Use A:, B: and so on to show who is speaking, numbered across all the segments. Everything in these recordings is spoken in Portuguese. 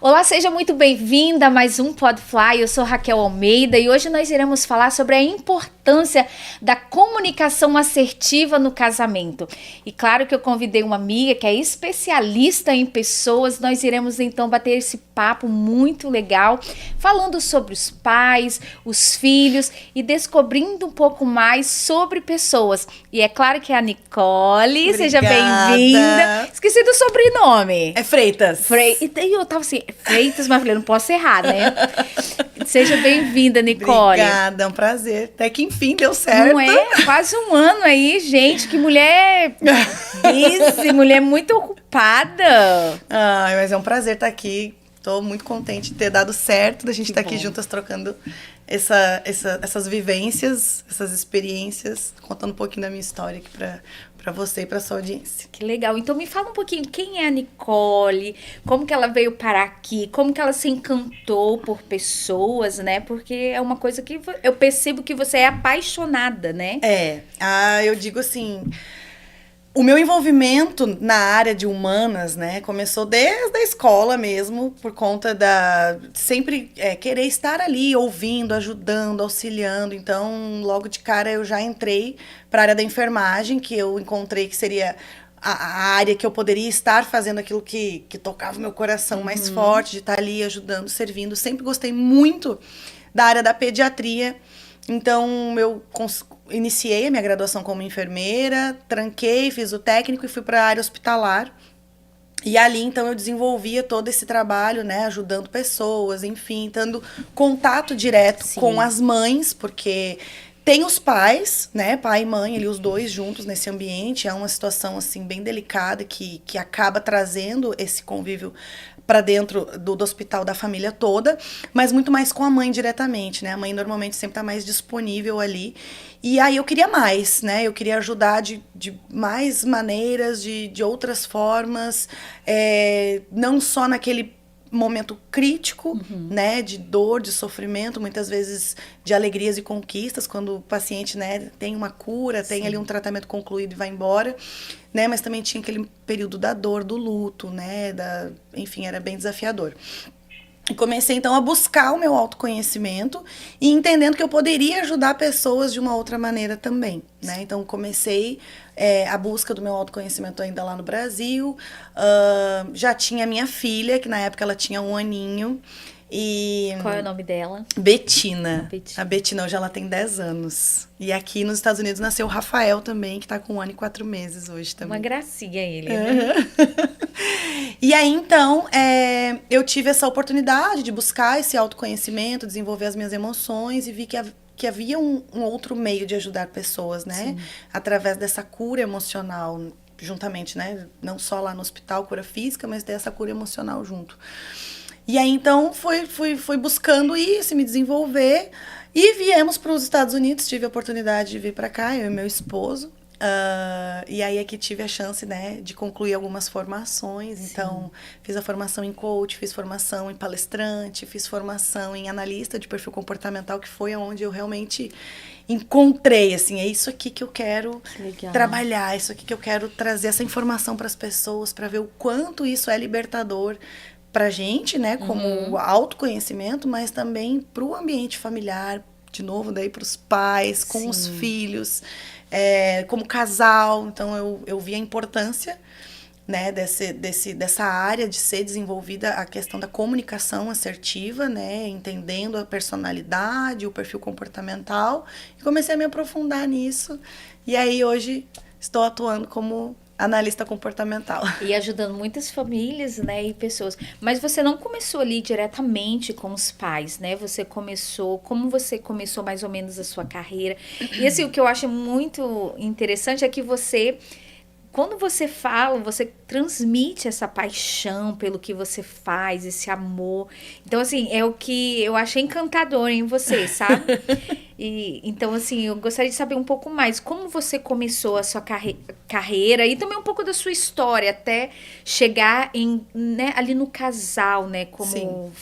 A: Olá, seja muito bem-vinda a mais um Podfly. Eu sou Raquel Almeida e hoje nós iremos falar sobre a importância da comunicação assertiva no casamento. E claro que eu convidei uma amiga que é especialista em pessoas. Nós iremos então bater esse papo muito legal, falando sobre os pais, os filhos e descobrindo um pouco mais sobre pessoas. E é claro que é a Nicole. Obrigada. Seja bem-vinda. Esqueci do sobrenome.
B: É Freitas.
A: E eu tava assim, Freitas, mas falei, não posso errar, né? Seja bem-vinda, Nicole.
B: Obrigada, é um prazer. Até que enfim deu certo.
A: Não é? Quase um ano aí, gente. Que mulher busy, mulher muito ocupada.
B: Ai, mas é um prazer estar aqui. Tô muito contente de ter dado certo, da gente estar aqui juntas trocando essas vivências, essas experiências, contando um pouquinho da minha história aqui para você e para sua audiência.
A: Que legal. Então me fala um pouquinho, quem é a Nicole? Como que ela veio parar aqui? Como que ela se encantou por pessoas, né? Porque é uma coisa que eu percebo que você é apaixonada, né?
B: Eu digo assim, o meu envolvimento na área de humanas, né, começou desde a escola mesmo, por conta da sempre querer estar ali, ouvindo, ajudando, auxiliando. Então, logo de cara eu já entrei para a área da enfermagem, que eu encontrei que seria a área que eu poderia estar fazendo aquilo que tocava o meu coração mais forte, de estar ali ajudando, servindo. Sempre gostei muito da área da pediatria. Então, eu iniciei a minha graduação como enfermeira, tranquei, fiz o técnico e fui para a área hospitalar. E ali, então, eu desenvolvia todo esse trabalho, né, ajudando pessoas, enfim, tendo contato direto com as mães, porque tem os pais, né, pai e mãe, ali os dois juntos nesse ambiente. É uma situação, assim, bem delicada que acaba trazendo esse convívio para dentro do hospital da família toda, mas muito mais com a mãe diretamente, né? A mãe normalmente sempre tá mais disponível ali. E aí eu queria mais, né? Eu queria ajudar de mais maneiras, de outras formas, não só naquele momento crítico, né, de dor, de sofrimento, muitas vezes de alegrias e conquistas, quando o paciente, né, tem uma cura, tem ali um tratamento concluído e vai embora, né, mas também tinha aquele período da dor, do luto, né, enfim, era bem desafiador. E comecei, então, a buscar o meu autoconhecimento e entendendo que eu poderia ajudar pessoas de uma outra maneira também, né? Então, comecei a busca do meu autoconhecimento ainda lá no Brasil. Já tinha minha filha, que na época ela tinha 1 aninho. E
A: qual é o nome dela?
B: Betina. A Betina hoje ela tem 10 anos. E aqui nos Estados Unidos nasceu o Rafael também, que tá com 1 ano e 4 meses hoje também.
A: Uma gracinha ele, né?
B: E aí, então, eu tive essa oportunidade de buscar esse autoconhecimento, desenvolver as minhas emoções e vi que havia um outro meio de ajudar pessoas, né? Sim. Através dessa cura emocional, juntamente, né? Não só lá no hospital, cura física, mas dessa cura emocional junto. E aí, então, fui buscando isso, me desenvolver. E viemos para os Estados Unidos, tive a oportunidade de vir para cá, eu e meu esposo. E aí é que tive a chance, né, de concluir algumas formações. Sim. Então, fiz a formação em coach, fiz formação em palestrante, fiz formação em analista de perfil comportamental, que foi onde eu realmente encontrei, assim, é isso aqui que eu quero trabalhar, isso aqui que eu quero trazer essa informação para as pessoas, para ver o quanto isso é libertador pra gente, né, como autoconhecimento, mas também pro ambiente familiar, de novo, daí pros pais, com os filhos, como casal. Então, eu vi a importância, né, dessa área de ser desenvolvida a questão da comunicação assertiva, né, entendendo a personalidade, o perfil comportamental, e comecei a me aprofundar nisso. E aí, hoje, estou atuando como analista comportamental.
A: E ajudando muitas famílias, né, e pessoas. Mas você não começou ali diretamente com os pais, né? Como você começou mais ou menos a sua carreira? E assim, o que eu acho muito interessante é que quando você fala, você transmite essa paixão pelo que você faz, esse amor. Então, assim, é o que eu achei encantador em você, sabe? E então, assim, eu gostaria de saber um pouco mais como você começou a sua carreira e também um pouco da sua história até chegar né, ali no casal, né, como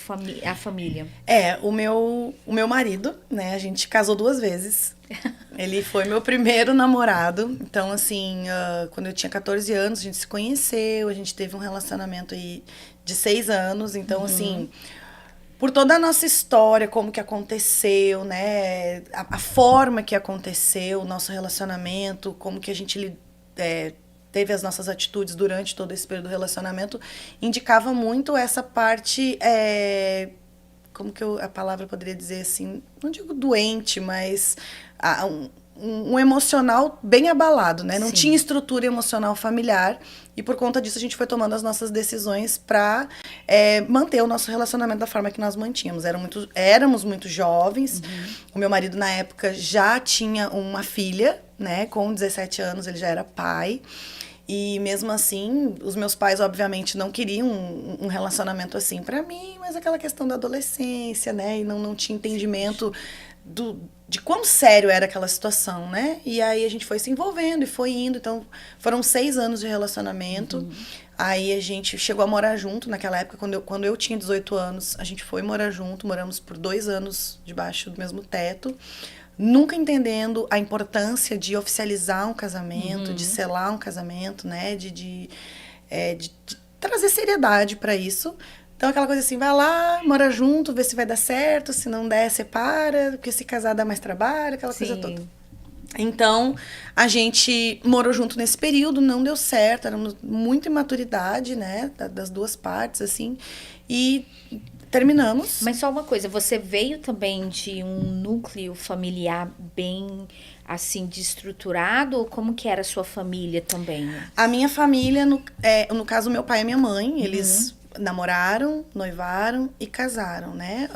A: a família.
B: O meu marido, né, a gente casou 2 vezes. Ele foi meu primeiro namorado. Então, assim, quando eu tinha 14 anos, a gente se conheceu, a gente teve um relacionamento aí de 6 anos. Então, assim, por toda a nossa história, como que aconteceu, né? A forma que aconteceu o nosso relacionamento, como que a gente teve as nossas atitudes durante todo esse período do relacionamento, indicava muito essa parte, como que a palavra poderia dizer assim, não digo doente, mas um emocional bem abalado, né? Não tinha estrutura emocional familiar e por conta disso a gente foi tomando as nossas decisões para manter o nosso relacionamento da forma que nós mantínhamos. Éramos muito jovens. O meu marido na época já tinha uma filha, né? Com 17 anos ele já era pai. E mesmo assim, os meus pais, obviamente, não queriam um relacionamento assim para mim, mas aquela questão da adolescência, né? E não tinha entendimento de quão sério era aquela situação, né? E aí a gente foi se envolvendo e foi indo. Então, foram 6 anos de relacionamento. Aí a gente chegou a morar junto. Naquela época, quando eu tinha 18 anos, a gente foi morar junto. Moramos por 2 anos debaixo do mesmo teto. Nunca entendendo a importância de oficializar um casamento, de selar um casamento, né? De trazer seriedade para isso. Então, aquela coisa assim, vai lá, mora junto, vê se vai dar certo, se não der, separa, porque se casar dá mais trabalho, aquela coisa toda. Então, a gente morou junto nesse período, não deu certo, éramos muita imaturidade, né? Das duas partes, assim, e terminamos.
A: Mas só uma coisa, você veio também de um núcleo familiar bem, assim, desestruturado? Ou como que era a sua família também?
B: A minha família, no caso, meu pai e minha mãe, eles namoraram, noivaram e casaram, né?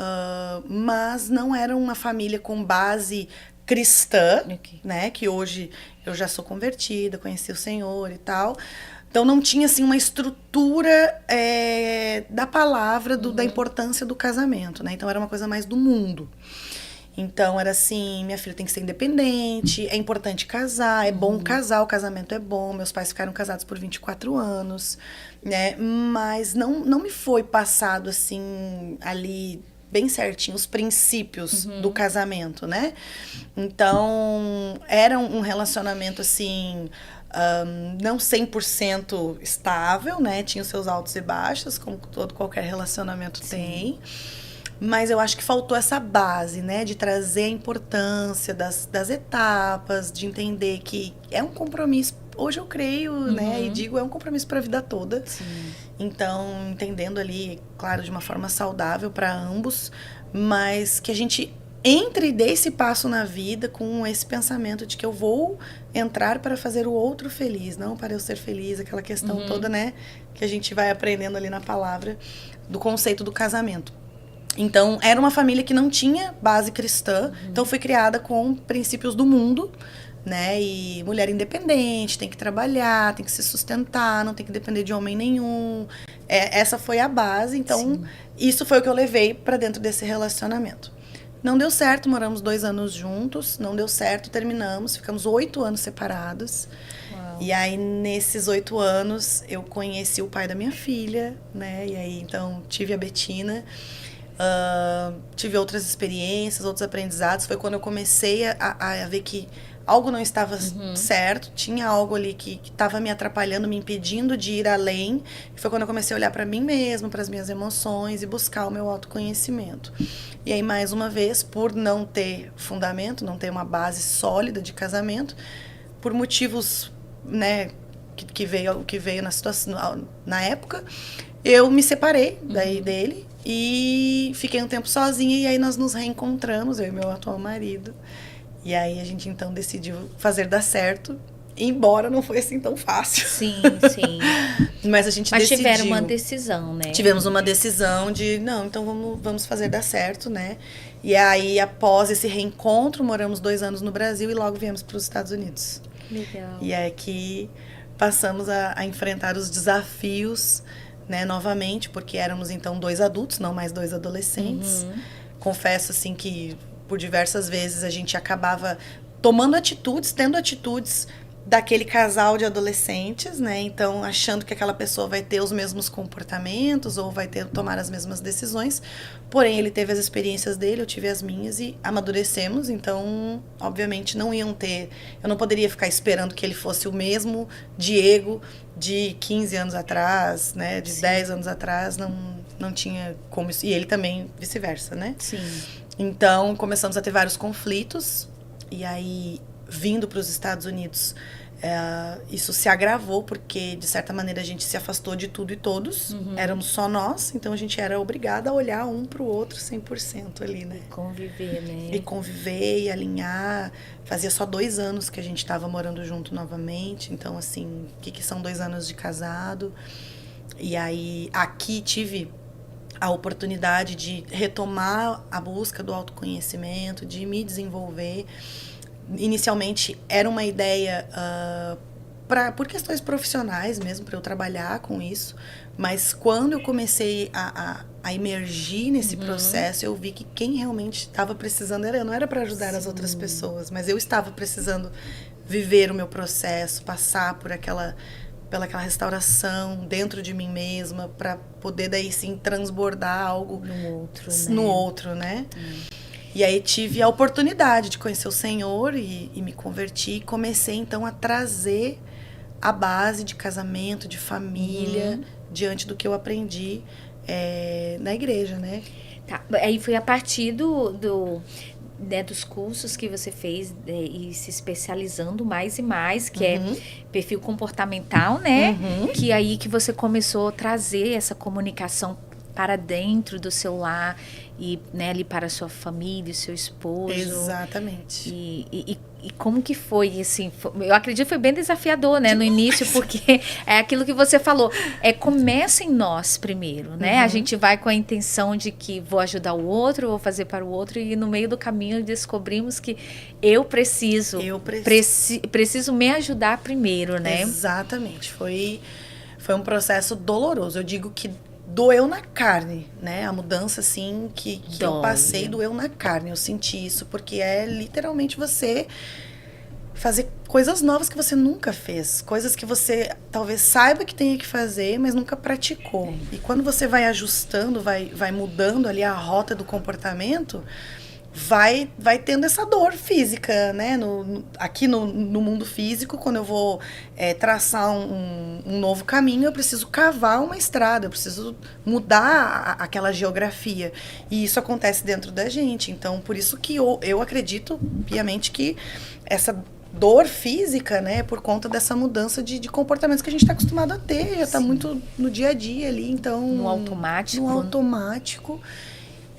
B: Mas não eram uma família com base cristã, né? Que hoje eu já sou convertida, conheci o Senhor e tal. Então, não tinha, assim, uma estrutura da palavra, da importância do casamento, né? Então, era uma coisa mais do mundo. Então, era assim, minha filha tem que ser independente, é importante casar, é bom casar, o casamento é bom. Meus pais ficaram casados por 24 anos, né? Mas não me foi passado, assim, ali bem certinho os princípios do casamento, né? Então, era um relacionamento, assim, não 100% estável, né? Tinha os seus altos e baixos, como qualquer relacionamento tem. Mas eu acho que faltou essa base, né? De trazer a importância das etapas, de entender que é um compromisso. Hoje eu creio, né? E digo, é um compromisso para a vida toda. Então, entendendo ali, claro, de uma forma saudável para ambos, mas que a gente entre e dê esse passo na vida com esse pensamento de que eu vou entrar para fazer o outro feliz, não para eu ser feliz, aquela questão toda, né? Que a gente vai aprendendo ali na palavra do conceito do casamento. Então, era uma família que não tinha base cristã, então fui criada com princípios do mundo, né? E mulher independente, tem que trabalhar, tem que se sustentar, não tem que depender de homem nenhum. Essa foi a base, então isso foi o que eu levei para dentro desse relacionamento. Não deu certo, moramos 2 anos juntos, não deu certo, terminamos, ficamos 8 anos separados. Uau. E aí, nesses 8 anos, eu conheci o pai da minha filha, né? E aí, então, tive a Betina. Tive outras experiências, outros aprendizados. Foi quando eu comecei a ver que algo não estava certo, tinha algo ali que estava me atrapalhando, me impedindo de ir além. Foi quando eu comecei a olhar para mim mesma, para as minhas emoções e buscar o meu autoconhecimento. E aí, mais uma vez, por não ter fundamento, não ter uma base sólida de casamento, por motivos, né, que veio na situação, na época, eu me separei dele. E fiquei um tempo sozinha, e aí nós nos reencontramos, eu e meu atual marido. E aí a gente então decidiu fazer dar certo, embora não foi assim tão fácil.
A: Sim.
B: Mas a gente decidiu.
A: Mas tiveram uma decisão, né?
B: Tivemos uma decisão de, não, então vamos fazer dar certo, né? E aí, após esse reencontro, moramos 2 anos no Brasil e logo viemos para os Estados Unidos.
A: Legal.
B: E é que passamos a enfrentar os desafios, né, novamente, porque éramos então 2 adultos, não mais 2 adolescentes. Confesso assim que por diversas vezes a gente acabava tomando atitudes, tendo atitudes daquele casal de adolescentes, né? Então, achando que aquela pessoa vai ter os mesmos comportamentos ou vai tomar as mesmas decisões. Porém, ele teve as experiências dele, eu tive as minhas e amadurecemos. Então, obviamente, não iam ter... Eu não poderia ficar esperando que ele fosse o mesmo Diego de 15 anos atrás, né? De 10 anos atrás, não tinha como... E ele também, vice-versa, né?
A: Sim.
B: Então, começamos a ter vários conflitos. E aí, vindo para os Estados Unidos, isso se agravou, porque, de certa maneira, a gente se afastou de tudo e todos. Éramos só nós, então a gente era obrigada a olhar um para o outro 100% ali, né?
A: Conviver, né?
B: E conviver, e alinhar. Fazia só 2 anos que a gente estava morando junto novamente. Então, assim, o que são 2 anos de casado? E aí, aqui tive a oportunidade de retomar a busca do autoconhecimento, de me desenvolver. Inicialmente era uma ideia por questões profissionais mesmo, para eu trabalhar com isso, mas quando eu comecei a emergir nesse processo, eu vi que quem realmente estava precisando não era para ajudar as outras pessoas, mas eu estava precisando viver o meu processo, passar por pela aquela restauração dentro de mim mesma, para poder daí sim transbordar algo no outro, né? E aí tive a oportunidade de conhecer o Senhor e me converti, e comecei então a trazer a base de casamento, de família, diante do que eu aprendi na igreja, né?
A: Tá. Aí foi a partir dos cursos que você fez e se especializando mais e mais, que é perfil comportamental, né? Que aí que você começou a trazer essa comunicação para dentro do seu lar e, né, ali para a sua família, seu esposo.
B: Exatamente.
A: E como que foi, assim, eu acredito que foi bem desafiador, né, no início, porque é aquilo que você falou, começa em nós primeiro, né, a gente vai com a intenção de que vou ajudar o outro, vou fazer para o outro, e no meio do caminho descobrimos que eu preciso me ajudar primeiro, né.
B: Exatamente, foi um processo doloroso, eu digo que doeu na carne, né? A mudança, assim, que eu passei doeu na carne. Eu senti isso, porque é literalmente você fazer coisas novas que você nunca fez. Coisas que você talvez saiba que tenha que fazer, mas nunca praticou. E quando você vai ajustando, vai mudando ali a rota do comportamento, vai tendo essa dor física, né? Aqui no mundo físico, quando eu vou traçar um novo caminho, eu preciso cavar uma estrada, eu preciso mudar aquela geografia. E isso acontece dentro da gente. Então, por isso que eu acredito piamente que essa dor física, né, é por conta dessa mudança de comportamentos que a gente está acostumado a ter, já está muito no dia a dia ali, então...
A: No automático.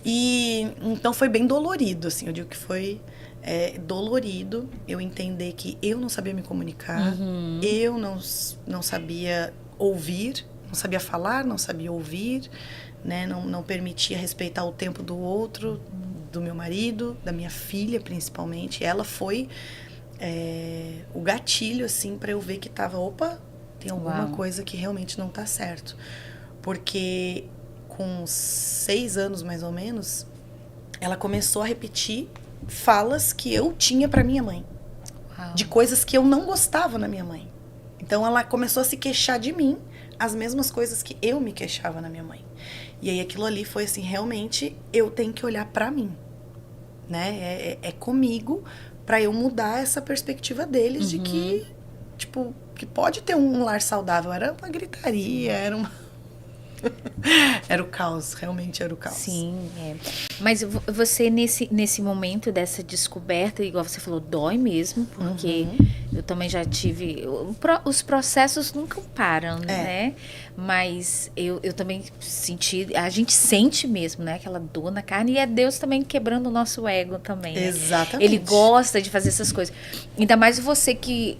B: E então foi bem dolorido, assim, eu digo que foi dolorido eu entender que eu não sabia me comunicar, eu não sabia ouvir, não sabia falar, não sabia ouvir, né, não permitia respeitar o tempo do outro, do meu marido, da minha filha principalmente. Ela foi o gatilho, assim, para eu ver que tem alguma coisa que realmente não tá certo, porque com 6 anos, mais ou menos, ela começou a repetir falas que eu tinha para minha mãe. Uau. De coisas que eu não gostava na minha mãe. Então, ela começou a se queixar de mim, as mesmas coisas que eu me queixava na minha mãe. E aí, aquilo ali foi assim, realmente, eu tenho que olhar para mim. Né? É comigo, para eu mudar essa perspectiva deles de que, tipo, que pode ter um lar saudável. Era uma gritaria, era uma... Era o caos, realmente era o caos.
A: Sim, Mas você, nesse momento dessa descoberta, igual você falou, dói mesmo, porque eu também já tive... Os processos nunca param, né? Mas eu também senti... A gente sente mesmo, né? Aquela dor na carne, e é Deus também quebrando o nosso ego também. Né?
B: Exatamente.
A: Ele gosta de fazer essas coisas. Ainda mais você que...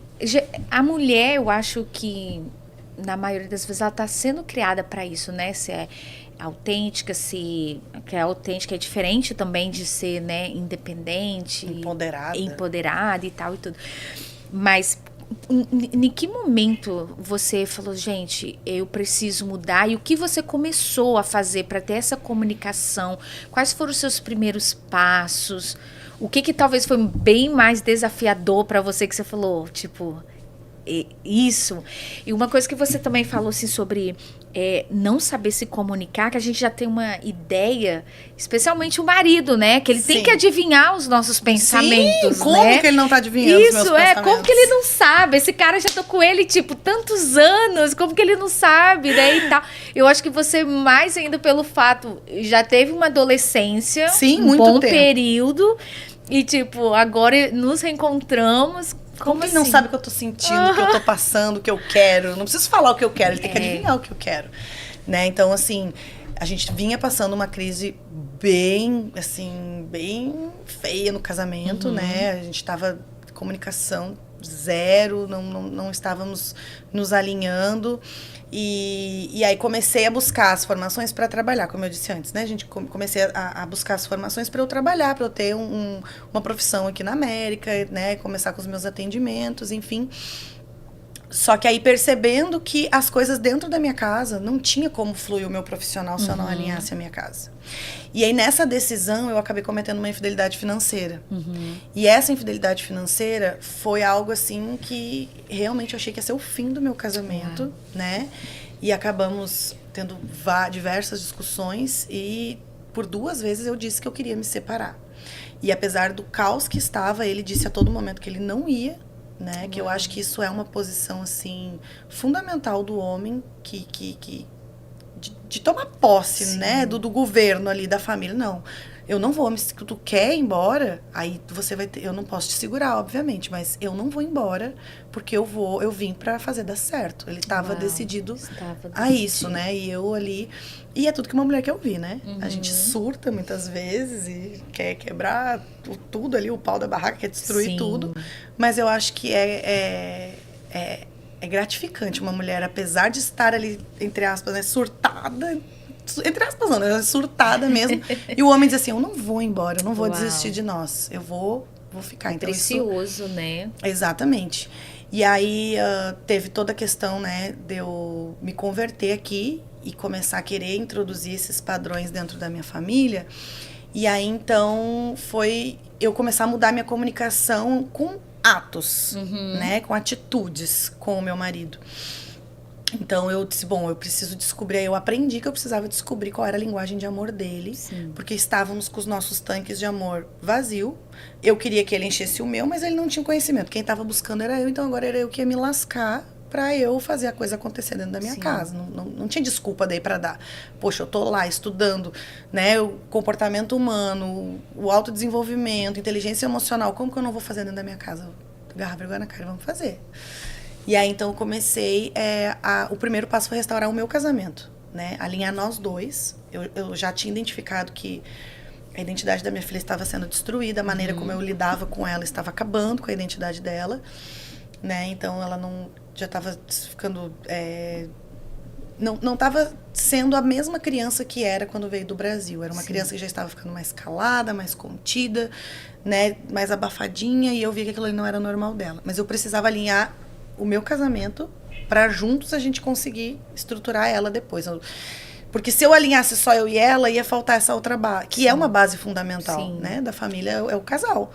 A: A mulher, eu acho que... Na maioria das vezes ela está sendo criada para isso, né? Se é autêntica, que é autêntica é diferente também de ser, né, independente,
B: empoderada
A: e tal e tudo. Mas em que momento você falou, gente, eu preciso mudar? E o que você começou a fazer para ter essa comunicação? Quais foram os seus primeiros passos? O que talvez foi bem mais desafiador para você que você falou, tipo, isso? E uma coisa que você também falou assim sobre não saber se comunicar, que a gente já tem uma ideia, especialmente o marido, né? Que ele tem que adivinhar os nossos pensamentos,
B: Sim, como que ele não tá adivinhando os meus pensamentos?
A: Como que ele não sabe? Esse cara já tô com ele, tipo, tantos anos, como que ele não sabe, né, e tal. Eu acho que você, mais ainda pelo fato, já teve uma adolescência,
B: sim,
A: um
B: muito
A: bom
B: tempo.
A: período, e tipo, agora nos reencontramos.
B: Como ele
A: assim?
B: não sabe o que eu tô sentindo, o que eu tô passando, o que eu quero? Não preciso falar o que eu quero, ele tem que adivinhar o que eu quero, né? Então, assim, a gente vinha passando uma crise bem, assim, bem feia no casamento, né? A gente tava comunicação zero, não estávamos nos alinhando. E aí comecei a buscar as formações para trabalhar, como eu disse antes, né? A gente comecei a buscar as formações para eu trabalhar, para eu ter uma profissão aqui na América, né? Começar com os meus atendimentos, enfim. Só que aí percebendo que as coisas dentro da minha casa não tinha como fluir o meu profissional se eu não alinhasse a minha casa. E aí nessa decisão eu acabei cometendo uma infidelidade financeira. E essa infidelidade financeira foi algo assim que realmente eu achei que ia ser o fim do meu casamento, né? E acabamos tendo diversas discussões e por 2 vezes eu disse que eu queria me separar. E apesar do caos que estava, ele disse a todo momento que ele não ia, né? Que eu acho que isso é uma posição assim fundamental do homem de tomar posse, sim, né, do governo ali, da família. Não, eu não vou, se tu quer ir embora, aí você vai ter, eu não posso te segurar, obviamente, mas eu não vou embora, porque eu vim pra fazer dar certo. Ele estava decidido a isso, né, e eu ali, e é tudo que uma mulher quer ouvir, né, a gente surta muitas vezes e quer quebrar tudo ali, o pau da barraca, quer destruir sim, tudo, mas eu acho que é gratificante uma mulher, apesar de estar ali, entre aspas, né, surtada, entre aspas não, né, surtada mesmo, e o homem diz assim, eu não vou embora, eu não vou desistir de nós, eu vou ficar. Então,
A: precioso, né?
B: Exatamente. E aí teve toda a questão, né, de eu me converter aqui e começar a querer introduzir esses padrões dentro da minha família, e aí então foi eu começar a mudar minha comunicação com atos, né, com atitudes com o meu marido. Então eu disse, bom, eu preciso descobrir, eu aprendi que eu precisava descobrir qual era a linguagem de amor dele, sim, porque estávamos com os nossos tanques de amor vazio. Eu queria que ele enchesse o meu, mas ele não tinha conhecimento. Quem estava buscando era eu, então agora era eu que ia me lascar para eu fazer a coisa acontecer dentro da minha, sim, casa. Não tinha desculpa daí para dar. Poxa, eu tô lá estudando, né, o comportamento humano, o autodesenvolvimento, inteligência emocional. Como que eu não vou fazer dentro da minha casa? Agarrar vergonha na cara e vamos fazer. E aí, então, eu comecei... o primeiro passo foi restaurar o meu casamento, né? Alinhar nós dois. Eu já tinha identificado que a identidade da minha filha estava sendo destruída, a maneira como eu lidava com ela estava acabando com a identidade dela, né? Então, ela já estava ficando... não estava sendo a mesma criança que era quando veio do Brasil. Era uma, sim, criança que já estava ficando mais calada, mais contida, né? Mais abafadinha, e eu via que aquilo ali não era normal dela. Mas eu precisava alinhar o meu casamento para juntos a gente conseguir estruturar ela depois. Porque se eu alinhasse só eu e ela, ia faltar essa outra base, que, sim, é uma base fundamental, sim, né, da família, é o casal.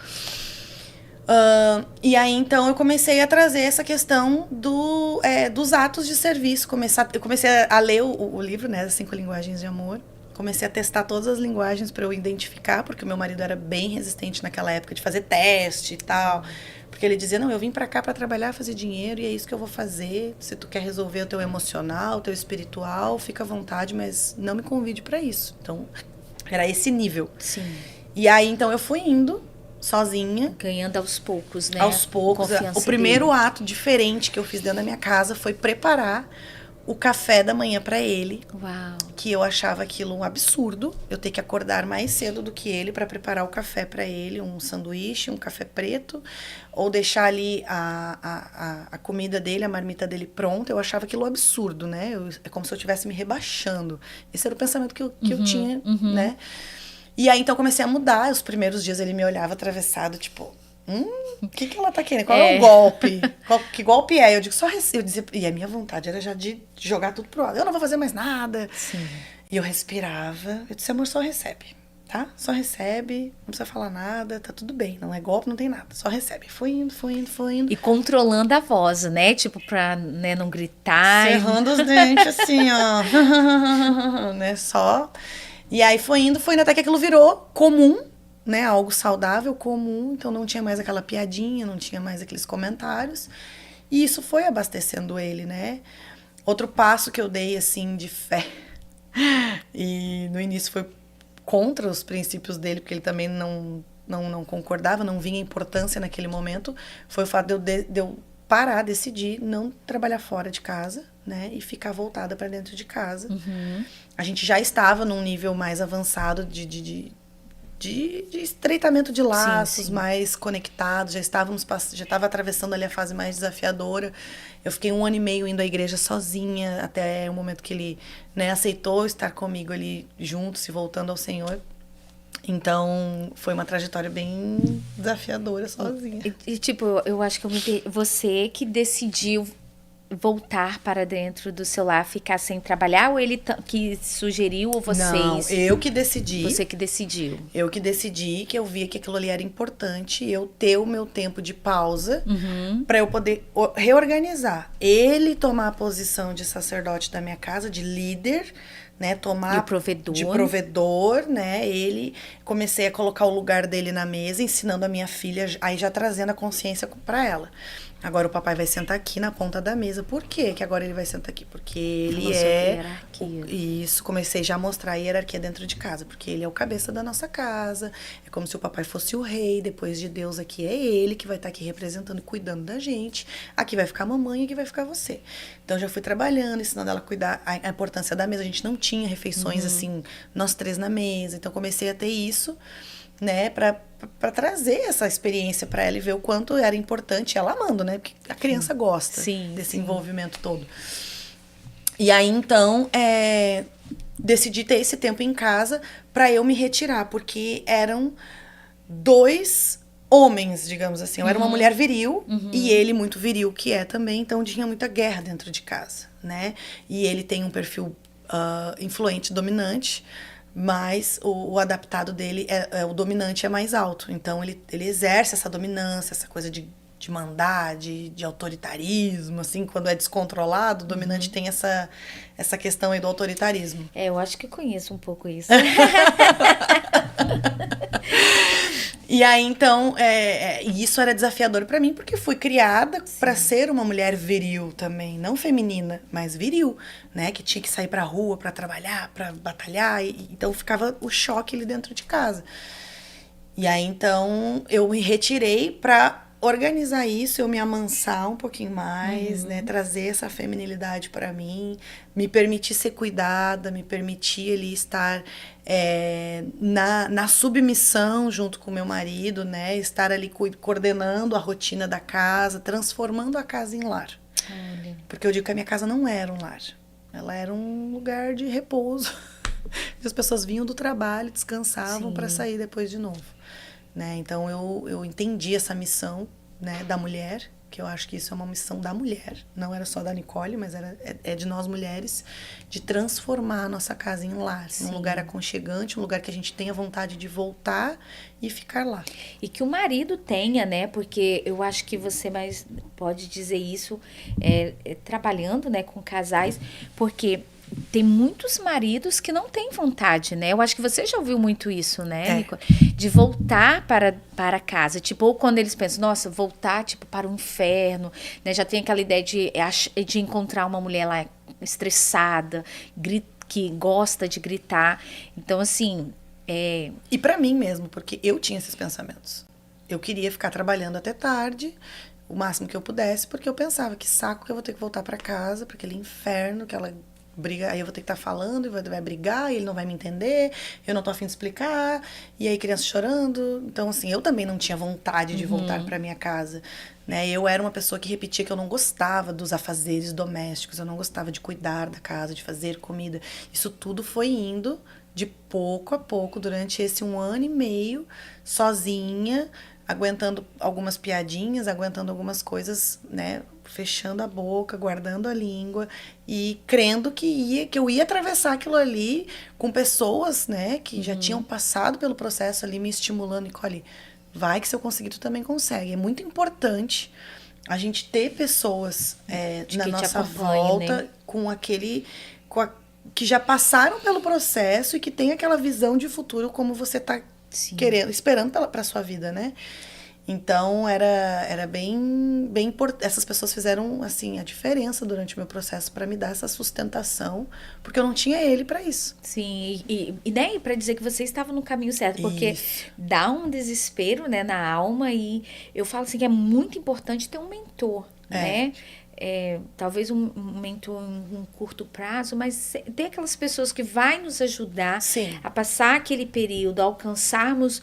B: E aí, então, eu comecei a trazer essa questão dos atos de serviço. Eu comecei a ler o livro, né, das 5 linguagens de amor. Comecei a testar todas as linguagens para eu identificar, porque o meu marido era bem resistente naquela época de fazer teste e tal. Porque ele dizia, não, eu vim pra cá pra trabalhar, fazer dinheiro, e é isso que eu vou fazer. Se tu quer resolver o teu emocional, o teu espiritual, fica à vontade, mas não me convide pra isso. Então, era esse nível.
A: Sim.
B: E aí, então, eu fui indo sozinha.
A: Ganhando aos poucos, né?
B: Aos poucos. O primeiro ato diferente que eu fiz dentro da minha casa foi preparar o café da manhã para ele.
A: Uau.
B: Que eu achava aquilo um absurdo. Eu ter que acordar mais cedo do que ele para preparar o café para ele, um sanduíche, um café preto, ou deixar ali a comida dele, a marmita dele pronta. Eu achava aquilo absurdo, né? É como se eu estivesse me rebaixando. Esse era o pensamento que eu tinha, né? E aí, então, comecei a mudar. Os primeiros dias ele me olhava atravessado, tipo, O que ela tá querendo? Qual é o golpe? Que golpe é? Eu digo, eu dizia, e a minha vontade era já de jogar tudo pro lado. Eu não vou fazer mais nada.
A: Sim.
B: E eu respirava. Eu disse, amor, só recebe, tá? Só recebe, não precisa falar nada, tá tudo bem. Não é golpe, não tem nada. Só recebe. Foi indo, foi indo, foi indo.
A: E controlando a voz, né? Tipo, pra, né, não gritar.
B: Cerrando os dentes, assim, ó. Né? Só. E aí foi indo, até que aquilo virou comum, né? Algo saudável, comum. Então não tinha mais aquela piadinha, não tinha mais aqueles comentários. E isso foi abastecendo ele, né? Outro passo que eu dei, assim, de fé. E no início foi contra os princípios dele, porque ele também não concordava, não vinha importância naquele momento, foi o fato de eu parar, decidir não trabalhar fora de casa, né? E ficar voltada para dentro de casa.
A: Uhum.
B: A gente já estava num nível mais avançado de estreitamento de laços,
A: Sim.
B: mais conectados, já estava atravessando ali a fase mais desafiadora. Eu fiquei 1 ano e meio indo à igreja sozinha, até o momento que ele, né, aceitou estar comigo ali junto, se voltando ao Senhor. Então, foi uma trajetória bem desafiadora sozinha.
A: Tipo, eu acho que você que decidiu voltar para dentro do seu lar, ficar sem trabalhar, ou ele que sugeriu, ou vocês?
B: Não, eu que decidi.
A: Você que decidiu.
B: Eu que decidi, que eu via que aquilo ali era importante, eu ter o meu tempo de pausa para eu poder reorganizar. Ele tomar a posição de sacerdote da minha casa, de líder, né, tomar de provedor, né? Ele comecei a colocar o lugar dele na mesa, ensinando a minha filha, aí já trazendo a consciência para ela. Agora o papai vai sentar aqui na ponta da mesa. Por quê que agora ele vai sentar aqui? Porque ele Isso, comecei já a mostrar a hierarquia dentro de casa. Porque ele é o cabeça da nossa casa. É como se o papai fosse o rei. Depois de Deus aqui é ele que vai estar aqui representando e cuidando da gente. Aqui vai ficar a mamãe e aqui vai ficar você. Então já fui trabalhando, ensinando ela a cuidar a importância da mesa. A gente não tinha refeições assim, nós 3 na mesa. Então comecei a ter isso, né, para trazer essa experiência para ela e ver o quanto era importante, ela amando, né, porque a criança gosta desse envolvimento todo. E aí, então, decidi ter esse tempo em casa para eu me retirar, porque eram 2 homens, digamos assim. Eu era uma mulher viril e ele muito viril, que é também, então tinha muita guerra dentro de casa, né, e ele tem um perfil influente, dominante, mas o adaptado dele, o dominante é mais alto. Então, ele exerce essa dominância, essa coisa de mandar, de autoritarismo, assim, quando é descontrolado, o dominante tem essa questão aí do autoritarismo.
A: Eu acho que eu conheço um pouco isso.
B: E aí, então, isso era desafiador para mim, porque fui criada para ser uma mulher viril também, não feminina, mas viril, né? Que tinha que sair pra rua para trabalhar, para batalhar, então ficava o choque ali dentro de casa. E aí, então, eu me retirei para organizar isso, eu me amansar um pouquinho mais, né? Trazer essa feminilidade para mim, me permitir ser cuidada, me permitir ali estar na submissão junto com o meu marido, né? Estar ali coordenando a rotina da casa, transformando a casa em lar.
A: Olha.
B: Porque eu digo que a minha casa não era um lar, ela era um lugar de repouso. As pessoas vinham do trabalho, descansavam para sair depois de novo. Né? Então, eu entendi essa missão, né, da mulher, que eu acho que isso é uma missão da mulher, não era só da Nicole, mas é de nós mulheres, de transformar a nossa casa em lar, um lugar aconchegante, um lugar que a gente tenha vontade de voltar e ficar lá.
A: E que o marido tenha, né, porque eu acho que você mais pode dizer isso trabalhando, né, com casais, porque tem muitos maridos que não têm vontade, né? Eu acho que você já ouviu muito isso, né, Nicole? De voltar para casa. Tipo, ou quando eles pensam, nossa, voltar, tipo, para o inferno, né? Já tem aquela ideia de encontrar uma mulher lá estressada, que gosta de gritar. Então, assim...
B: E para mim mesmo, porque eu tinha esses pensamentos. Eu queria ficar trabalhando até tarde, o máximo que eu pudesse, porque eu pensava, que saco que eu vou ter que voltar para casa, para aquele inferno que ela... briga, aí eu vou ter que estar falando e vai brigar, e ele não vai me entender, eu não tô a fim de explicar, e aí criança chorando. Então, assim, eu também não tinha vontade de voltar para minha casa, né? Eu era uma pessoa que repetia que eu não gostava dos afazeres domésticos, eu não gostava de cuidar da casa, de fazer comida. Isso tudo foi indo de pouco a pouco durante esse 1 ano e meio, sozinha, aguentando algumas piadinhas, aguentando algumas coisas, né? Fechando a boca, guardando a língua e crendo que eu ia atravessar aquilo ali com pessoas, né? Que já tinham passado pelo processo ali, me estimulando e olha, vai que se eu conseguir, tu também consegue. É muito importante a gente ter pessoas na nossa volta, né? Com aquele... que já passaram pelo processo e que tem aquela visão de futuro como você tá querendo, esperando para sua vida, né? Então, era bem importante. Essas pessoas fizeram, assim, a diferença durante o meu processo para me dar essa sustentação, porque eu não tinha ele para isso.
A: Sim, e daí para dizer que você estava no caminho certo, porque dá um desespero, né, na alma, e eu falo assim que é muito importante ter um mentor, né? Talvez um mentor em um curto prazo, mas ter aquelas pessoas que vai nos ajudar a passar aquele período, a alcançarmos...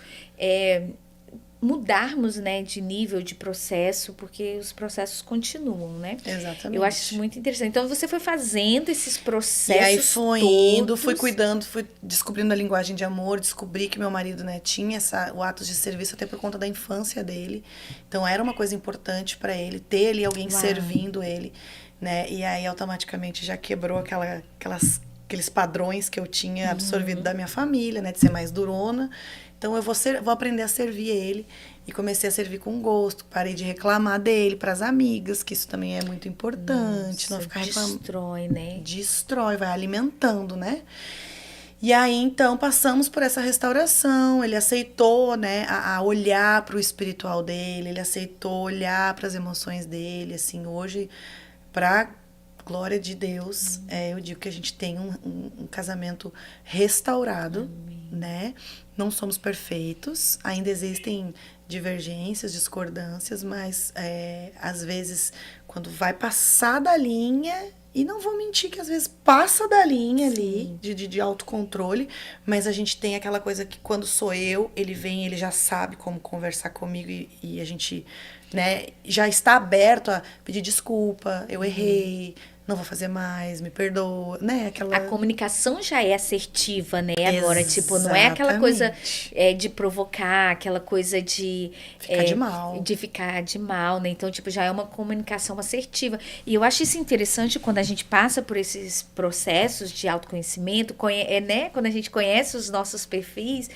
A: mudarmos, né, de nível de processo, porque os processos continuam, né?
B: Exatamente.
A: Eu acho isso muito interessante. Então, você foi fazendo esses processos.
B: E aí foi indo, fui cuidando, fui descobrindo a linguagem de amor, descobri que meu marido, né, tinha o ato de serviço até por conta da infância dele. Então, era uma coisa importante para ele, ter ali alguém servindo ele, né? E aí, automaticamente, já quebrou aqueles padrões que eu tinha absorvido da minha família, né? De ser mais durona. Então, eu vou aprender a servir ele. E comecei a servir com gosto. Parei de reclamar dele para as amigas, que isso também é muito importante. Não ficar reclamando.
A: Destrói, né?
B: Destrói, vai alimentando, né? E aí, então, passamos por essa restauração. Ele aceitou, né, a olhar para o espiritual dele. Ele aceitou olhar para as emoções dele. Assim, hoje, para glória de Deus, eu digo que a gente tem um casamento restaurado, né? Não somos perfeitos, ainda existem divergências, discordâncias, mas às vezes, quando vai passar da linha, e não vou mentir que às vezes passa da linha ali, de autocontrole, mas a gente tem aquela coisa que quando sou eu, ele vem, ele já sabe como conversar comigo e a gente, né, já está aberto a pedir desculpa, eu errei, não vou fazer mais, me perdoa, né?
A: A comunicação já é assertiva, né? Agora, tipo, não é aquela coisa de provocar, aquela coisa de...
B: Ficar de mal.
A: De ficar de mal, né? Então, tipo, já é uma comunicação assertiva. E eu acho isso interessante quando a gente passa por esses processos de autoconhecimento, né? Quando a gente conhece os nossos perfis,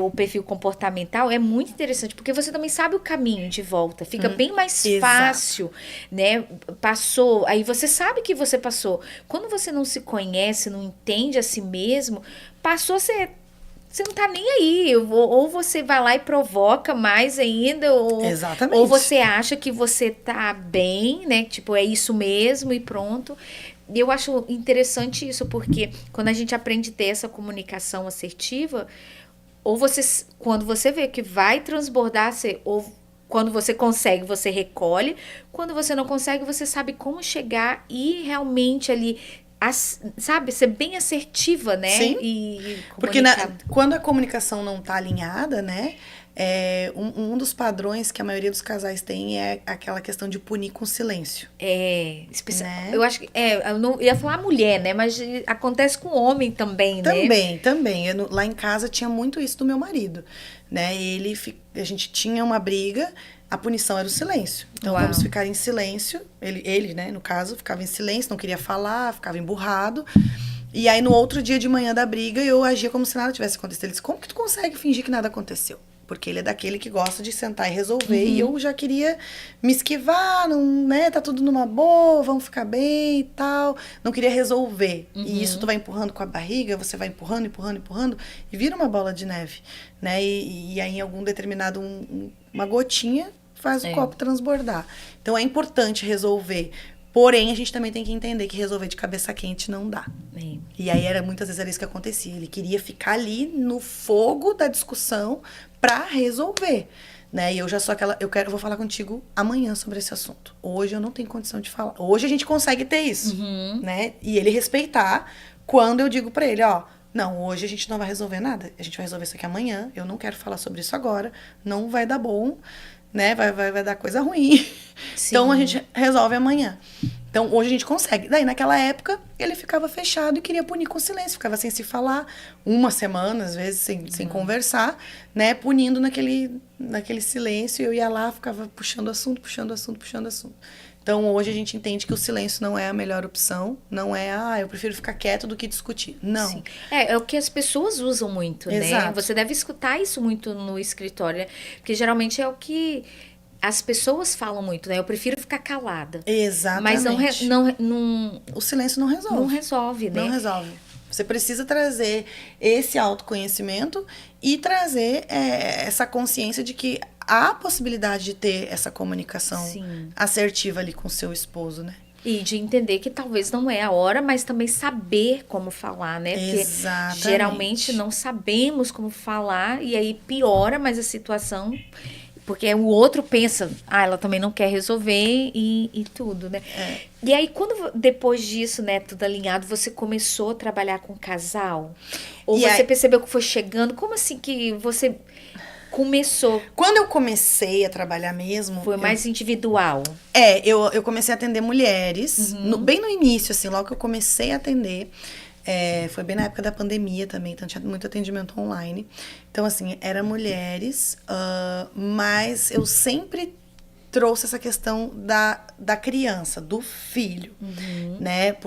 A: o perfil comportamental, é muito interessante, porque você também sabe o caminho de volta. Fica bem mais fácil, né? Passou, aí você sabe que você passou. Quando você não se conhece, não entende a si mesmo, passou, você não tá nem aí. Ou você vai lá e provoca mais ainda, ou você acha que você tá bem, né? Tipo, é isso mesmo e pronto. E eu acho interessante isso, porque quando a gente aprende a ter essa comunicação assertiva, quando você vê que vai transbordar, quando você consegue, você recolhe. Quando você não consegue, você sabe como chegar e realmente ali, sabe, ser bem assertiva, né?
B: Sim, porque quando a comunicação não tá alinhada, né? Um dos padrões que a maioria dos casais tem é aquela questão de punir com silêncio.
A: Né? Eu acho que eu não ia falar mulher, né? Mas acontece com homem também, né?
B: Também. Lá em casa tinha muito isso do meu marido, né? A gente tinha uma briga, a punição era o silêncio. Então, vamos ficar em silêncio. Ele, né, no caso, ficava em silêncio, não queria falar, ficava emburrado. E aí, no outro dia de manhã da briga, eu agia como se nada tivesse acontecido. Ele disse, como que tu consegue fingir que nada aconteceu? Porque ele é daquele que gosta de sentar e resolver. E eu já queria me esquivar, não, né? Tá tudo numa boa, vamos ficar bem e tal. Não queria resolver. E isso tu vai empurrando com a barriga, você vai empurrando, e vira uma bola de neve, né? E aí, em algum determinado, uma gotinha faz o copo transbordar. Então, é importante resolver. Porém, a gente também tem que entender que resolver de cabeça quente não dá. E aí, muitas vezes era isso que acontecia. Ele queria ficar ali no fogo da discussão para resolver, né? E eu já sou eu vou falar contigo amanhã sobre esse assunto. Hoje eu não tenho condição de falar. Hoje a gente consegue ter isso, né? E ele respeitar quando eu digo para ele, não, hoje a gente não vai resolver nada. A gente vai resolver isso aqui amanhã. Eu não quero falar sobre isso agora. Não vai dar bom, né? Vai dar coisa ruim. Sim. Então a gente resolve amanhã. Então, hoje a gente consegue. Daí, naquela época, ele ficava fechado e queria punir com silêncio. Ficava sem se falar, uma semana, às vezes, sem conversar, né? Punindo naquele silêncio. Eu ia lá, ficava puxando assunto, puxando assunto, puxando assunto. Então, hoje a gente entende que o silêncio não é a melhor opção. Não é, eu prefiro ficar quieto do que discutir. Não.
A: Sim. É o que as pessoas usam muito,
B: Exato.
A: né? Você deve escutar isso muito no escritório, né? Porque geralmente é o que as pessoas falam muito, né? Eu prefiro ficar calada.
B: Exatamente.
A: Mas não
B: o silêncio não resolve.
A: Não resolve, né?
B: Não resolve. Você precisa trazer esse autoconhecimento e trazer essa consciência de que há possibilidade de ter essa comunicação assertiva ali com o seu esposo, né?
A: E de entender que talvez não é a hora, mas também saber como falar, né? Porque
B: Exatamente.
A: geralmente não sabemos como falar e aí piora mais a situação. Porque o outro pensa, ela também não quer resolver e tudo, né? E aí, depois disso, né, tudo alinhado, você começou a trabalhar com casal? Ou você percebeu que foi chegando? Como assim que você começou?
B: Quando eu comecei a trabalhar mesmo...
A: Foi mais individual?
B: Eu comecei a atender mulheres, bem no início, assim, logo que eu comecei a atender... foi bem na época da pandemia também, então tinha muito atendimento online. Então, assim, eram mulheres, mas eu sempre trouxe essa questão da criança, do filho, né?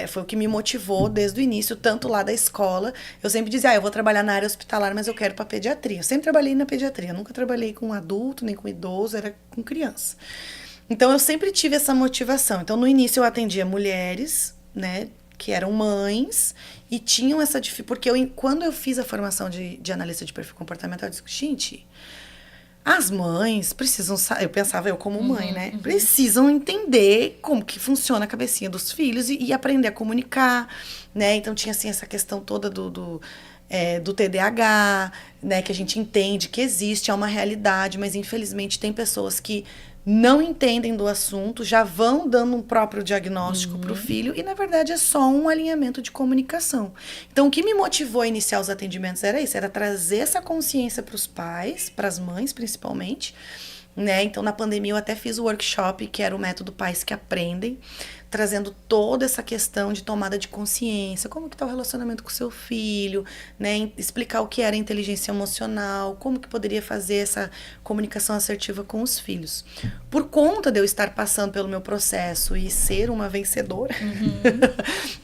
B: Foi o que me motivou desde o início, tanto lá da escola. Eu sempre dizia, eu vou trabalhar na área hospitalar, mas eu quero para pediatria. Eu sempre trabalhei na pediatria, eu nunca trabalhei com adulto, nem com idoso, era com criança. Então, eu sempre tive essa motivação. Então, no início eu atendia mulheres, né? Que eram mães e tinham essa dificuldade. Porque quando eu fiz a formação de analista de perfil comportamental, eu disse, gente, as mães precisam... Eu pensava, eu como mãe, né? Precisam entender como que funciona a cabecinha dos filhos e aprender a comunicar, né? Então, tinha, assim, essa questão toda do TDAH, né? Que a gente entende que existe, é uma realidade, mas, infelizmente, tem pessoas que não entendem do assunto, já vão dando um próprio diagnóstico para o filho e, na verdade, é só um alinhamento de comunicação. Então, o que me motivou a iniciar os atendimentos era isso, era trazer essa consciência para os pais, para as mães, principalmente, né? Então, na pandemia, eu até fiz o workshop, que era o método Pais que Aprendem, trazendo toda essa questão de tomada de consciência, como que está o relacionamento com o seu filho, né? Explicar o que era inteligência emocional, como que poderia fazer essa comunicação assertiva com os filhos. Por conta de eu estar passando pelo meu processo e ser uma vencedora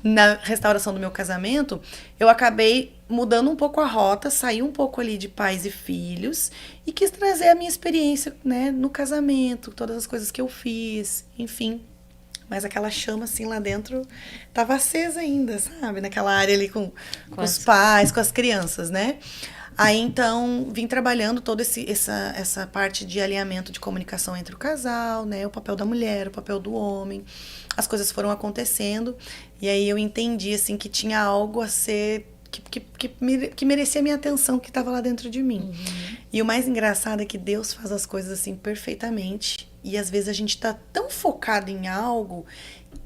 B: na restauração do meu casamento, eu acabei mudando um pouco a rota, saí um pouco ali de pais e filhos e quis trazer a minha experiência, né, no casamento, todas as coisas que eu fiz, enfim. Mas aquela chama, assim, lá dentro tava acesa ainda, sabe? Naquela área ali com os pais, com as crianças, né? Aí, então, vim trabalhando toda essa parte de alinhamento de comunicação entre o casal, né? O papel da mulher, o papel do homem. As coisas foram acontecendo. E aí eu entendi, assim, que tinha algo a ser... Que merecia a minha atenção, que estava lá dentro de mim. E o mais engraçado é que Deus faz as coisas assim perfeitamente. E às vezes a gente tá tão focado em algo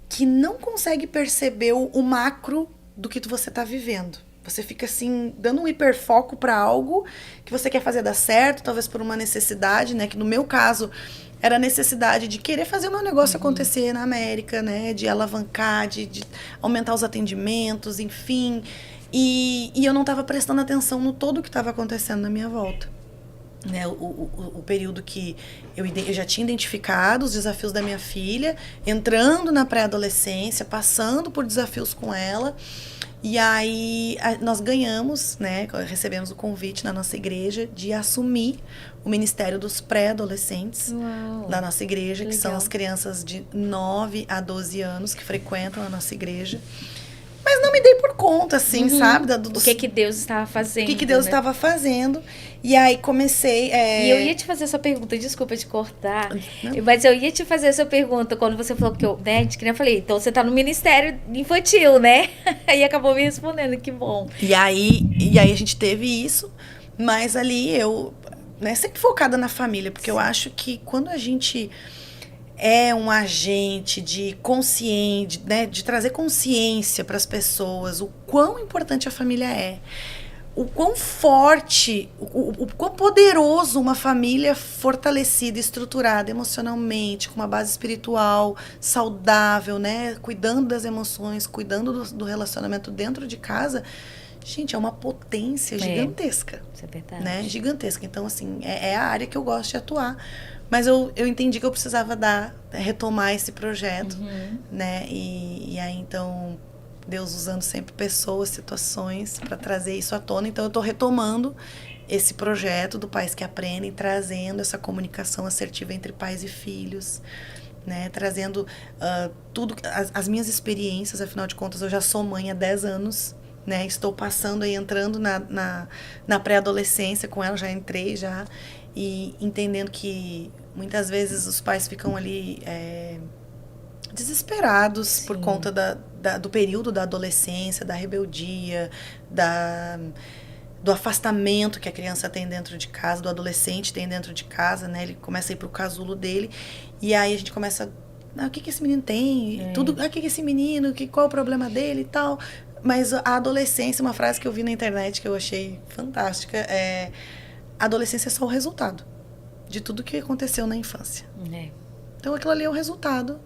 B: que não consegue perceber o macro do que você tá vivendo. Você fica assim, dando um hiperfoco para algo que você quer fazer dar certo, talvez por uma necessidade, né? Que no meu caso era a necessidade de querer fazer o meu negócio acontecer na América, né? De alavancar, de aumentar os atendimentos, enfim... E eu não estava prestando atenção no todo o que estava acontecendo na minha volta. Né? O período que eu já tinha identificado os desafios da minha filha, entrando na pré-adolescência, passando por desafios com ela. E aí nós ganhamos, né? Recebemos o convite na nossa igreja de assumir o Ministério dos Pré-Adolescentes da nossa igreja, que são as crianças de 9 a 12 anos que frequentam a nossa igreja. Mas não me dei por conta, assim, sabe?
A: O que Deus estava fazendo.
B: O que Deus estava fazendo. E aí comecei...
A: E eu ia te fazer essa pergunta, desculpa te cortar. Mas eu ia te fazer essa pergunta quando você falou que eu, né, de criança, eu falei, então você tá no Ministério Infantil, né? Aí acabou me respondendo, que bom.
B: E aí a gente teve isso, mas ali eu, né, sempre focada na família, porque eu acho que quando a gente... é um agente de consciência, né, de trazer consciência para as pessoas, o quão importante a família é. o quão forte, o quão poderoso uma família fortalecida, estruturada emocionalmente, com uma base espiritual saudável, né? Cuidando das emoções, cuidando do relacionamento dentro de casa. Gente, é uma potência gigantesca.
A: Isso é verdade.
B: Né? Gigantesca. Então, assim, é a área que eu gosto de atuar. Mas eu entendi que eu precisava retomar esse projeto, né? E aí, então, Deus usando sempre pessoas, situações para trazer isso à tona. Então, eu estou retomando esse projeto do Pais que Aprendem, trazendo essa comunicação assertiva entre pais e filhos, né? Trazendo tudo, as minhas experiências. Afinal de contas, eu já sou mãe há 10 anos, né? Estou passando e entrando na pré-adolescência com ela, já entrei já, e entendendo que muitas vezes os pais ficam ali desesperados. Sim. Por conta do período da adolescência, da rebeldia, do afastamento que a criança tem dentro de casa, do adolescente tem dentro de casa, né? Ele começa a ir pro casulo dele, e aí a gente começa, o que esse menino tem? O que esse menino, qual é o problema dele e tal. Mas a adolescência, uma frase que eu vi na internet que eu achei fantástica, a adolescência é só o resultado de tudo que aconteceu na infância. Então aquilo ali é o resultado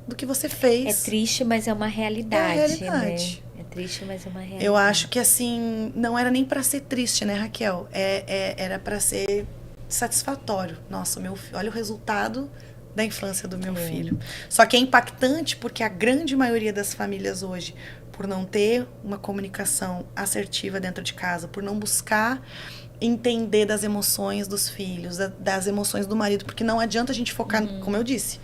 B: do que você fez.
A: É triste, mas é uma realidade.
B: É a realidade.
A: Né? É triste, mas é uma realidade.
B: Eu acho que assim, não era nem para ser triste, né, Raquel? Era para ser satisfatório. Nossa, olha o resultado da infância do meu filho. Só que é impactante porque a grande maioria das famílias hoje, por não ter uma comunicação assertiva dentro de casa, por não buscar entender das emoções dos filhos, das emoções do marido, porque não adianta a gente focar, como eu disse,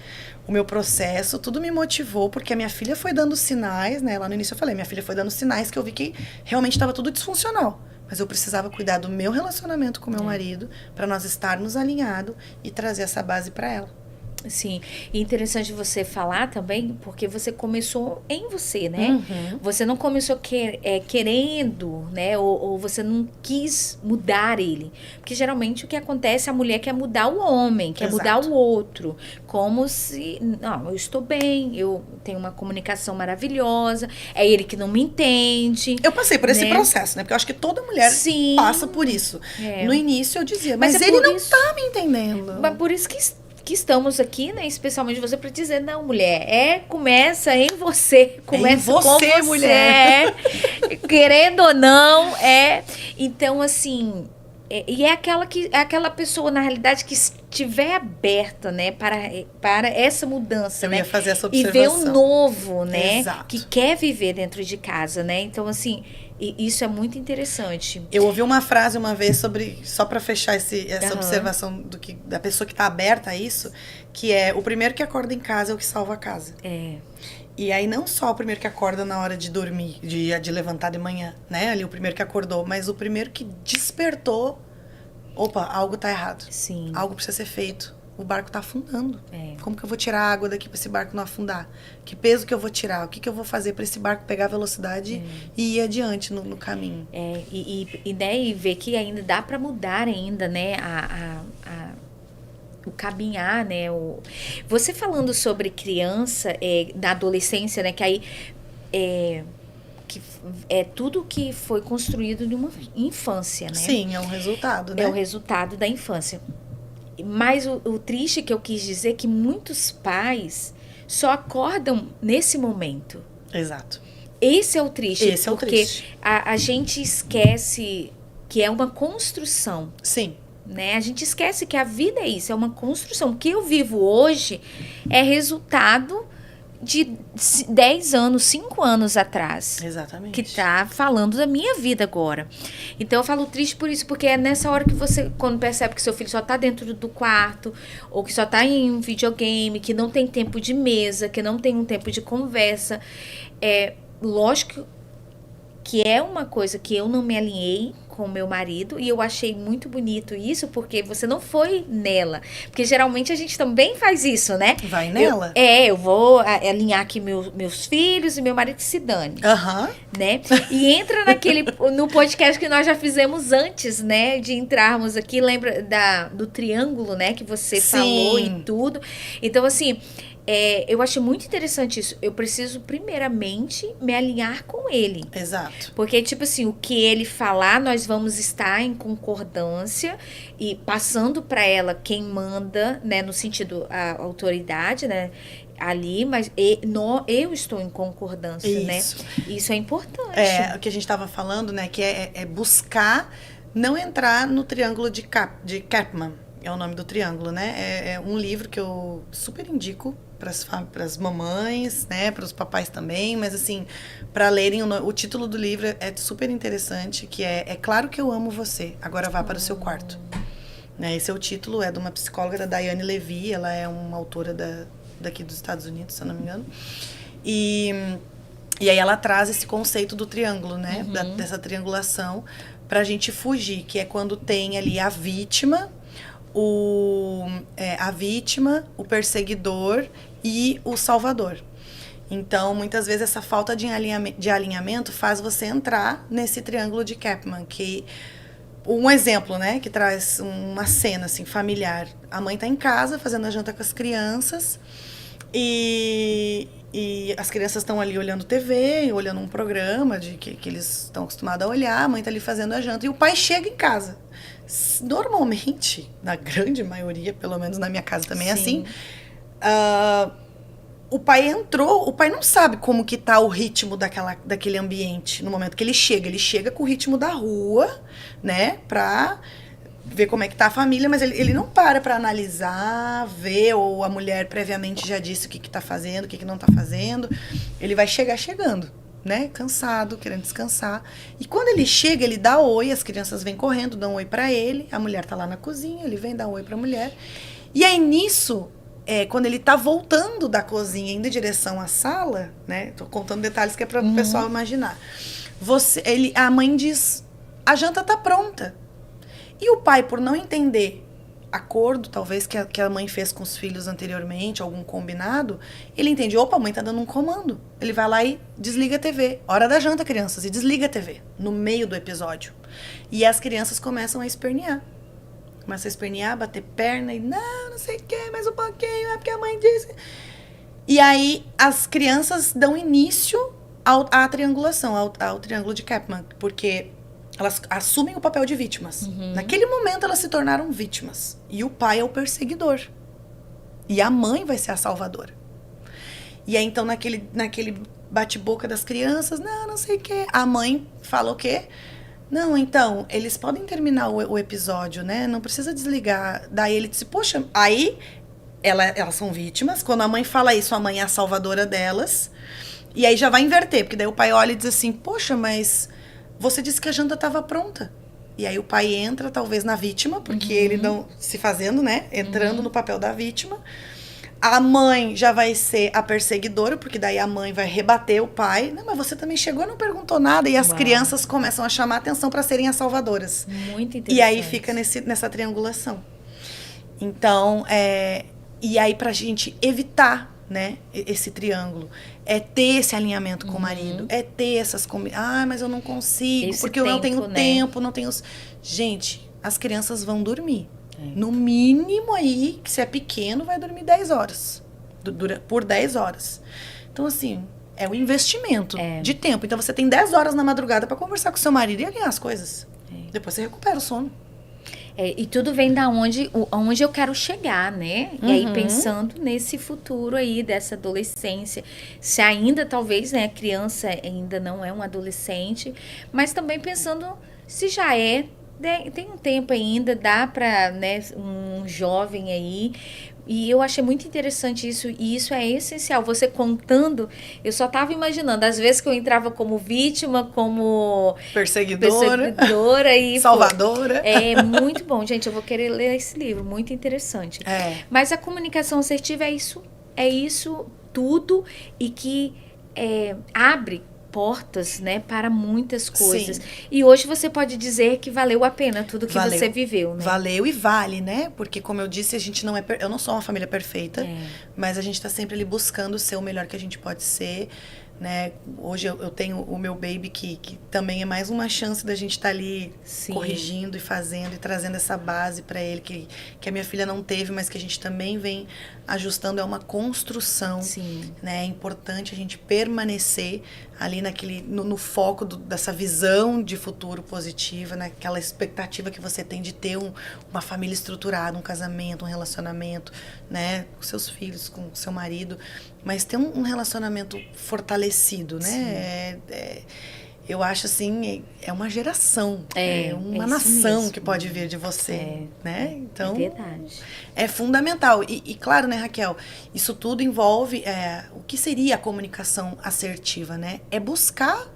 B: o meu processo, tudo me motivou, porque a minha filha foi dando sinais, né? Lá no início eu falei, minha filha foi dando sinais que eu vi que realmente estava tudo disfuncional. Mas eu precisava cuidar do meu relacionamento com o meu marido, para nós estarmos alinhados e trazer essa base para ela.
A: Sim, e interessante você falar também, porque você começou em você, né? Você não começou querendo, né? Ou você não quis mudar ele. Porque geralmente o que acontece, a mulher quer mudar o homem, quer mudar o outro. Como se, não, eu estou bem, eu tenho uma comunicação maravilhosa, é ele que não me entende.
B: Eu passei por esse processo, né? Porque eu acho que toda mulher passa por isso. No início eu dizia, mas ele não tá me entendendo.
A: Mas por isso que estamos aqui, né, especialmente você, para dizer, não, mulher, começa em você, começa com você, mulher, querendo ou não, então, assim, e é aquela pessoa, na realidade, que estiver aberta, né, para essa mudança,
B: eu
A: né,
B: ia fazer essa observação.
A: E ver o novo, né,
B: Exato.
A: Que quer viver dentro de casa, né, então, assim, isso é muito interessante.
B: Eu ouvi uma frase uma vez só para fechar essa observação da pessoa que está aberta a isso, que é o primeiro que acorda em casa é o que salva a casa. E aí não só o primeiro que acorda na hora de dormir, de levantar de manhã, né? Ali o primeiro que acordou, mas o primeiro que despertou, opa, algo tá errado.
A: Sim.
B: Algo precisa ser feito. O barco tá afundando. Como que eu vou tirar a água daqui para esse barco não afundar? Que peso que eu vou tirar? O que eu vou fazer para esse barco pegar velocidade e ir adiante no caminho?
A: E ver que ainda dá para mudar ainda, né? O caminhar, né? Você falando sobre criança, da adolescência, né? Que aí que é tudo que foi construído de uma infância, né?
B: Sim, é um resultado, né?
A: É o resultado da infância. Mas o triste que eu quis dizer é que muitos pais só acordam nesse momento.
B: Exato.
A: Esse é o triste.
B: Esse é o triste.
A: Porque a gente esquece que é uma construção.
B: Sim.
A: Né? A gente esquece que a vida é isso, é uma construção. O que eu vivo hoje é resultado de 10 anos, 5 anos atrás.
B: Exatamente.
A: Que tá falando da minha vida agora. Então eu falo triste por isso, porque é nessa hora que você, quando percebe que seu filho só tá dentro do quarto, ou que só tá em um videogame, que não tem tempo de mesa, que não tem um tempo de conversa. Lógico que é uma coisa que eu não me alinhei com o meu marido, e eu achei muito bonito isso, porque você não foi nela. Porque geralmente a gente também faz isso, né?
B: Vai nela?
A: Eu vou alinhar aqui meus filhos e meu marido que se dane. Né? E entra no podcast que nós já fizemos antes, né? De entrarmos aqui, lembra do triângulo, né? Que você falou e tudo. Então, assim, eu achei muito interessante isso. Eu preciso, primeiramente, me alinhar com ele.
B: Exato.
A: Porque, tipo assim, o que ele falar, nós vamos estar em concordância e passando para ela quem manda, né? No sentido, a autoridade, né? Ali, mas eu estou em concordância,
B: Isso.
A: né? Isso é importante.
B: O que a gente estava falando, né? Que é buscar não entrar no triângulo de Kaplan. É o nome do triângulo, né? É um livro que eu super indico para as mamães, né? Para os papais também. Mas, assim, para lerem, o título do livro é super interessante, que é Claro que eu amo você, agora vá para o seu quarto. Né? Esse é o título, é de uma psicóloga, da Diane Levy. Ela é uma autora daqui dos Estados Unidos, se eu não me engano. E aí ela traz esse conceito do triângulo, né? Dessa triangulação pra gente fugir, que é quando tem ali a vítima, o perseguidor e o salvador. Então, muitas vezes, essa falta de alinhamento faz você entrar nesse triângulo de Kaplan, que... Um exemplo, né, que traz uma cena, assim, familiar. A mãe tá em casa, fazendo a janta com as crianças, e as crianças estão ali olhando TV, olhando um programa que eles estão acostumados a olhar, a mãe tá ali fazendo a janta, e o pai chega em casa. Normalmente, na grande maioria, pelo menos na minha casa também é assim, o pai entrou, o pai não sabe como que tá o ritmo daquele ambiente no momento que ele chega com o ritmo da rua, né, pra ver como é que tá a família, mas ele não para analisar, ver, ou a mulher previamente já disse o que tá fazendo, o que não tá fazendo. Ele vai chegando, né, cansado, querendo descansar. E quando ele chega, ele dá oi, as crianças vêm correndo, dão oi pra ele, a mulher tá lá na cozinha, ele vem dar oi pra mulher. E aí, nisso, quando ele tá voltando da cozinha, indo em direção à sala, né, tô contando detalhes que é para o pessoal imaginar. A mãe diz, a janta tá pronta. E o pai, por não entender acordo, talvez, que a mãe fez com os filhos anteriormente, algum combinado, ele entende, opa, a mãe tá dando um comando. Ele vai lá e desliga a TV. Hora da janta, crianças, e desliga a TV, no meio do episódio. E as crianças começam a espernear. Começa a espernear, bater perna, e não sei o que, mais um pouquinho, é porque a mãe disse. E aí, as crianças dão início à triangulação, ao triângulo de Kaplan, porque... elas assumem o papel de vítimas. Naquele momento, elas se tornaram vítimas. E o pai é o perseguidor. E a mãe vai ser a salvadora. E aí, então, naquele bate-boca das crianças, não sei o quê. A mãe fala o quê? Não, então, eles podem terminar o episódio, né? Não precisa desligar. Daí ele disse, poxa, aí elas são vítimas. Quando a mãe fala isso, a mãe é a salvadora delas. E aí já vai inverter, porque daí o pai olha e diz assim, poxa, mas... você disse que a janta estava pronta. E aí o pai entra, talvez, na vítima, porque ele não se fazendo, né? Entrando no papel da vítima. A mãe já vai ser a perseguidora, porque daí a mãe vai rebater o pai. Não, mas você também chegou e não perguntou nada. E as crianças começam a chamar a atenção para serem as salvadoras.
A: Muito interessante.
B: E aí fica nessa triangulação. Então, e aí pra gente evitar, né, esse triângulo, é ter esse alinhamento com o marido, é ter essas mas eu não consigo, porque eu não tenho tempo, não tenho... Gente, as crianças vão dormir. No mínimo aí, que se é pequeno, vai dormir 10 horas. Por 10 horas. Então, assim, é um investimento de tempo. Então, você tem 10 horas na madrugada para conversar com seu marido e alinhar as coisas. Depois você recupera o sono.
A: E tudo vem da onde eu quero chegar, né? E aí, pensando nesse futuro aí, dessa adolescência. Se ainda, talvez, né, a criança ainda não é um adolescente, mas também pensando se já tem um tempo ainda, dá para, né, um jovem aí. E eu achei muito interessante isso, e isso é essencial. Você contando, eu só estava imaginando, às vezes que eu entrava como vítima, como perseguidora e
B: salvadora.
A: É muito bom, gente, eu vou querer ler esse livro, muito interessante. Mas a comunicação assertiva é isso tudo, e que abre portas, né, para muitas coisas. Sim. E hoje você pode dizer que valeu a pena tudo que você viveu, né?
B: Valeu e vale, né? Porque, como eu disse, a gente não eu não sou uma família perfeita, mas a gente está sempre ali buscando ser o melhor que a gente pode ser, né? Hoje eu tenho o meu baby que também é mais uma chance da gente estar ali corrigindo e fazendo e trazendo essa base para ele que a minha filha não teve, mas que a gente também vem ajustando. É uma construção, né? É importante a gente permanecer ali no foco dessa visão de futuro positiva, naquela expectativa que você tem de ter uma família estruturada, um casamento, um relacionamento, né? Com seus filhos, com o seu marido, mas ter um relacionamento fortalecido, né? Eu acho assim, é uma geração, é uma nação mesmo, que pode vir de você, né? Então,
A: é verdade.
B: É fundamental. E claro, né, Raquel, isso tudo envolve o que seria a comunicação assertiva, né? É buscar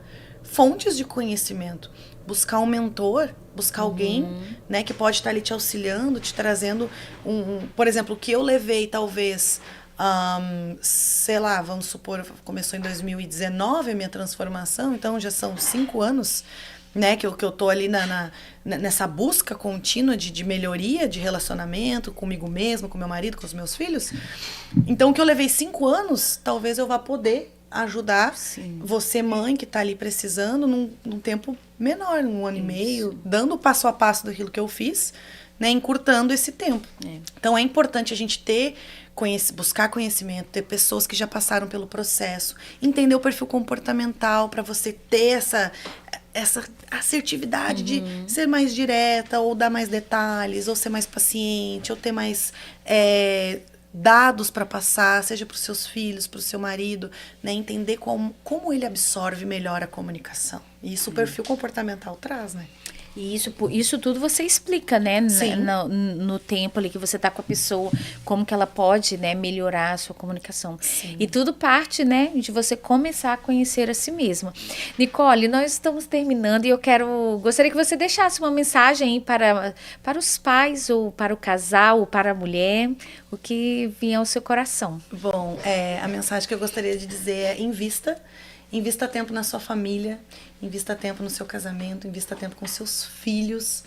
B: fontes de conhecimento, buscar um mentor, buscar alguém, né, que pode estar ali te auxiliando, te trazendo por exemplo, o que eu levei talvez... sei lá, vamos supor, começou em 2019 a minha transformação, então já são 5 anos, né, que eu tô ali nessa busca contínua de melhoria de relacionamento comigo mesma, com meu marido, com os meus filhos. Então, o que eu levei 5 anos, talvez eu vá poder ajudar você, mãe, que tá ali precisando, num tempo menor, 1 ano e meio, dando o passo a passo daquilo que eu fiz, né, encurtando esse tempo. Então, é importante a gente buscar conhecimento, ter pessoas que já passaram pelo processo, entender o perfil comportamental para você ter essa assertividade de ser mais direta, ou dar mais detalhes, ou ser mais paciente, ou ter mais dados para passar, seja para os seus filhos, para o seu marido, né? Entender como ele absorve melhor a comunicação. E isso o perfil comportamental traz, né?
A: E isso tudo você explica, né? No tempo ali que você tá com a pessoa, como que ela pode, né, melhorar a sua comunicação. E tudo parte, né, de você começar a conhecer a si mesma. Nicole, nós estamos terminando e gostaria que você deixasse uma mensagem aí para os pais, ou para o casal, ou para a mulher, o que vinha ao seu coração.
B: Bom, a mensagem que eu gostaria de dizer é: invista tempo na sua família, invista tempo no seu casamento, invista tempo com seus filhos.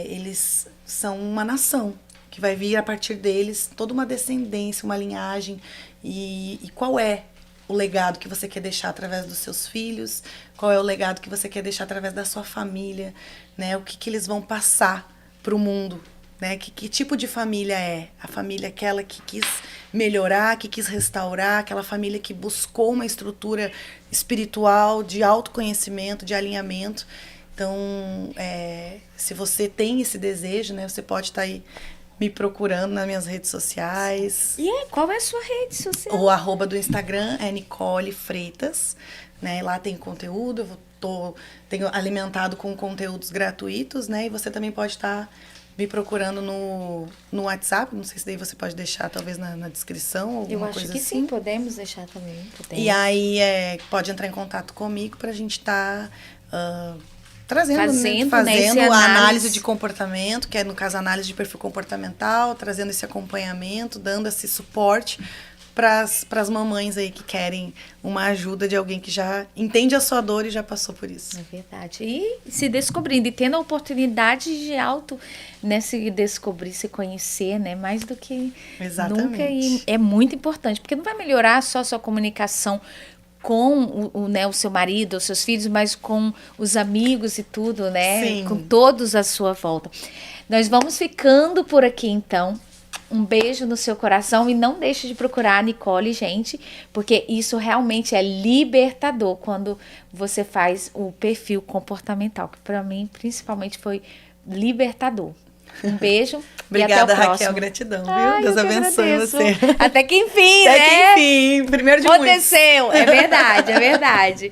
B: Eles são uma nação que vai vir a partir deles toda uma descendência, uma linhagem. E qual é o legado que você quer deixar através dos seus filhos? Qual é o legado que você quer deixar através da sua família? Né? O que eles vão passar para o mundo? Né? Que tipo de família é? A família aquela que quis melhorar, que quis restaurar, aquela família que buscou uma estrutura espiritual de autoconhecimento, de alinhamento. Então, se você tem esse desejo, né, você pode estar aí me procurando nas minhas redes sociais.
A: Qual é a sua rede social?
B: O @ do Instagram é Nicole Freitas, né? Lá tem conteúdo, tenho alimentado com conteúdos gratuitos, né? E você também pode estar me procurando no WhatsApp, não sei se daí você pode deixar talvez na descrição, alguma coisa assim.
A: Eu acho que sim, podemos deixar também.
B: E aí pode entrar em contato comigo pra gente estar fazendo a análise de comportamento, que é no caso a análise de perfil comportamental, trazendo esse acompanhamento, dando esse suporte para as mamães aí que querem uma ajuda de alguém que já entende a sua dor e já passou por isso.
A: É verdade. E se descobrindo e tendo a oportunidade de né, se descobrir, se conhecer, né, mais do que nunca. E é muito importante, porque não vai melhorar só a sua comunicação com o seu marido, os seus filhos, mas com os amigos e tudo, né?
B: Sim.
A: Com todos à sua volta. Nós vamos ficando por aqui, então. Um beijo no seu coração e não deixe de procurar a Nicole, gente, porque isso realmente é libertador quando você faz o perfil comportamental, que para mim, principalmente, foi libertador. Um beijo.
B: Obrigada,
A: e até o próximo.
B: Raquel. Gratidão, viu? Deus abençoe você.
A: Até que enfim,
B: né? Até que enfim. Primeiro de muitos.
A: Aconteceu. É verdade, é verdade.